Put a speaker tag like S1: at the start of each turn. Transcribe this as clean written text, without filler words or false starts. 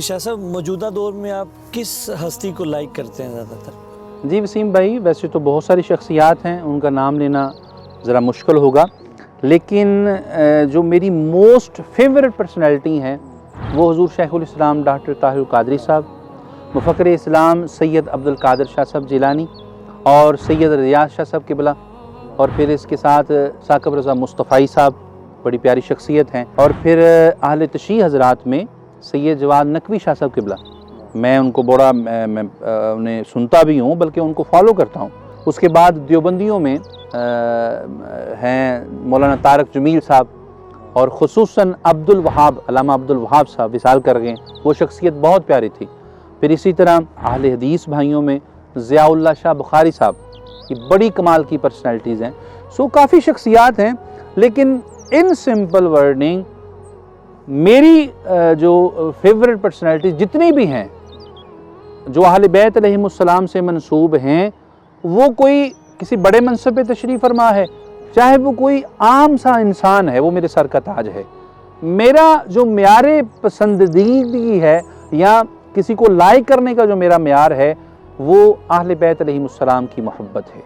S1: شاہ صاحب موجودہ دور میں آپ کس ہستی کو لائک کرتے ہیں زیادہ تر؟
S2: جی وسیم بھائی، ویسے تو بہت ساری شخصیات ہیں، ان کا نام لینا ذرا مشکل ہوگا، لیکن جو میری موسٹ فیورٹ پرسنالٹی ہیں وہ حضور شیخ الاسلام ڈاکٹر طاہر القادری صاحب، مفکر اسلام سید عبد القادر شاہ صاحب جیلانی اور سید ریاض شاہ صاحب قبلہ، اور پھر اس کے ساتھ ثاقب رضا مصطفی صاحب بڑی پیاری شخصیت ہیں، اور پھر اہل تشیع حضرات میں سید جواد نقوی شاہ صاحب قبلہ، میں ان کو بڑا میں انہیں سنتا بھی ہوں بلکہ ان کو فالو کرتا ہوں۔ اس کے بعد دیوبندیوں میں ہیں مولانا طارق جمیل صاحب، اور خصوصاً عبد الوہاب، علامہ عبد الوہاب صاحب وصال کر گئے، وہ شخصیت بہت پیاری تھی۔ پھر اسی طرح اہل حدیث بھائیوں میں ضیاء اللہ شاہ بخاری صاحب، یہ بڑی کمال کی پرسنالٹیز ہیں۔ سو کافی شخصیات ہیں، لیکن ان سمپل ورڈنگ میری جو فیورٹ پرسنالٹیز جتنی بھی ہیں جو اہل بیت علیہم السلام سے منسوب ہیں، وہ کوئی کسی بڑے منصب پہ تشریف فرما ہے، چاہے وہ کوئی عام سا انسان ہے، وہ میرے سر کا تاج ہے۔ میرا جو معیار پسندیدگی ہے یا کسی کو لائک کرنے کا جو میرا معیار ہے، وہ اہل بیت علیہم السلام کی محبت ہے۔